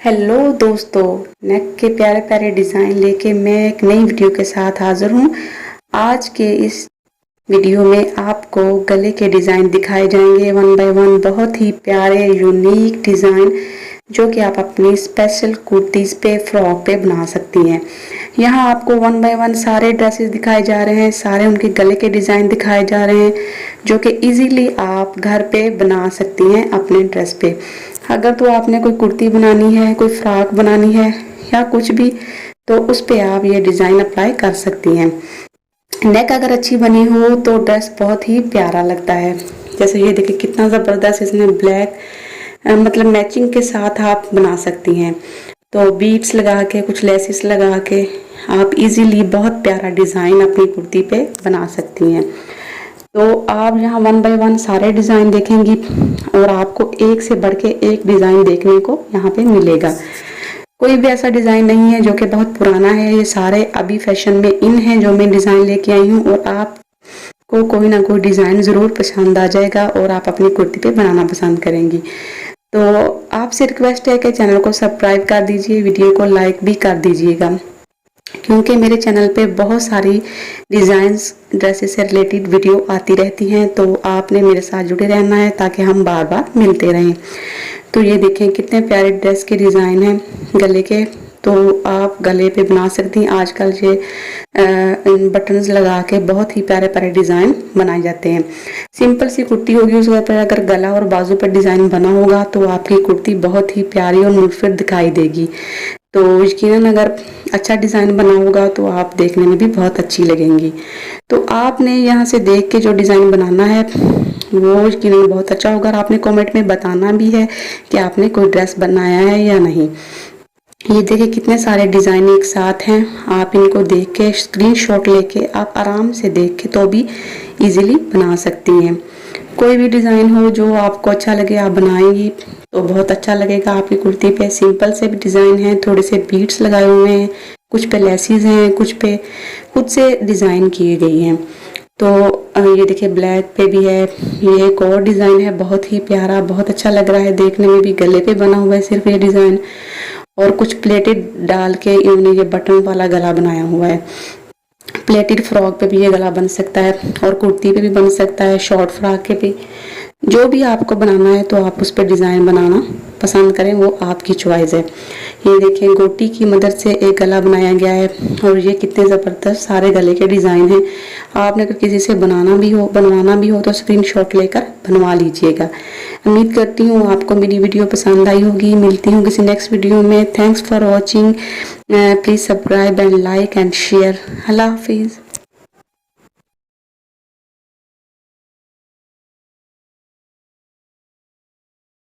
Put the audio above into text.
Hello दोस्तों, नेक के प्यारे प्यारे डिज़ाइन लेके मैं एक नई वीडियो के साथ हाजिर हूँ। आज के इस वीडियो में आपको गले के डिज़ाइन दिखाए जाएंगे वन बाय वन। बहुत ही प्यारे यूनिक डिज़ाइन जो कि आप अपनी स्पेशल कुर्तीज़ पे, फ्रॉक पे बना सकती हैं। यहाँ आपको वन बाय वन सारे ड्रेसेस दिखाए जा रहे हैं, सारे उनके गले के डिज़ाइन दिखाए जा रहे हैं जो कि इजीली आप घर पे बना सकती हैं अपने ड्रेस पे। अगर तो आपने कोई कुर्ती बनानी है, कोई फ्रॉक बनानी है या कुछ भी, तो उस पे आप ये डिज़ाइन अप्लाई कर सकती हैं। नेक अगर अच्छी बनी हो तो ड्रेस बहुत ही प्यारा लगता है। जैसे ये देखिए कितना ज़बरदस्त इसमें ब्लैक मतलब मैचिंग के साथ आप बना सकती हैं। तो बीड्स लगा के, कुछ लेसिस लगा के आप इजीली बहुत प्यारा डिज़ाइन अपनी कुर्ती पे बना सकती हैं। तो आप यहाँ वन बाय वन सारे डिज़ाइन देखेंगी और आपको एक से बढ़ के एक डिज़ाइन देखने को यहाँ पे मिलेगा। कोई भी ऐसा डिज़ाइन नहीं है जो कि बहुत पुराना है, ये सारे अभी फैशन में इन हैं जो मैं डिज़ाइन लेके आई हूँ। और आपको कोई ना कोई डिज़ाइन ज़रूर पसंद आ जाएगा और आप अपनी कुर्ती पे बनाना पसंद करेंगी। तो आपसे रिक्वेस्ट है कि चैनल को सब्सक्राइब कर दीजिए, वीडियो को लाइक भी कर दीजिएगा, क्योंकि मेरे चैनल पे बहुत सारी डिज़ाइंस ड्रेसेस से रिलेटेड वीडियो आती रहती हैं। तो आपने मेरे साथ जुड़े रहना है ताकि हम बार बार मिलते रहें। तो ये देखें कितने प्यारे ड्रेस के डिज़ाइन हैं गले के, तो आप गले पे बना सकती हैं। आजकल ये बटन्स लगा के बहुत ही प्यारे प्यारे डिज़ाइन बनाए जाते हैं। सिंपल सी कुर्ती होगी, उसके ऊपर अगर गला और बाजू पर डिज़ाइन बना होगा तो आपकी कुर्ती बहुत ही प्यारी और मुनफिर दिखाई देगी। तो यकीनन अगर अच्छा डिज़ाइन बना होगा तो आप देखने में भी बहुत अच्छी लगेंगी। तो आपने यहाँ से देख के जो डिज़ाइन बनाना है वो यकीनन बहुत अच्छा होगा। और आपने कमेंट में बताना भी है कि आपने कोई ड्रेस बनाया है या नहीं। ये देखिए कितने सारे डिज़ाइन एक साथ हैं। आप इनको देख के स्क्रीनशॉट लेके आप आराम से देख के तो भी इजीली बना सकती हैं। कोई भी डिज़ाइन हो जो आपको अच्छा लगे आप बनाएंगी तो बहुत अच्छा लगेगा आपकी कुर्ती पे। सिंपल से भी डिज़ाइन है, थोड़े से बीड्स लगाए हुए हैं, कुछ पे लेसिस हैं, कुछ पे खुद से डिज़ाइन किए गई हैं। तो ये देखिए ब्लैक पे भी है। ये एक और डिज़ाइन है बहुत ही प्यारा, बहुत अच्छा लग रहा है देखने में भी। गले पे बना हुआ है सिर्फ ये डिज़ाइन, और कुछ प्लेटेड डाल के इन्होंने ये बटन वाला गला बनाया हुआ है। प्लेटेड फ्रॉक पे भी ये गला बन सकता है और कुर्ती पे भी बन सकता है, शॉर्ट फ्रॉक के भी। जो भी आपको बनाना है तो आप उस पर डिज़ाइन बनाना पसंद करें, वो आपकी चॉइस है। ये देखिए गोटी की मदद से एक गला बनाया गया है और ये कितने ज़बरदस्त सारे गले के डिज़ाइन हैं। आपने अगर किसी से बनवाना भी हो तो स्क्रीनशॉट लेकर बनवा लीजिएगा। उम्मीद करती हूँ आपको मेरी वीडियो पसंद आई होगी। मिलती हूँ किसी नेक्स्ट वीडियो में। Thanks for watching. Please subscribe and like and share. अल्लाह हाफिज़।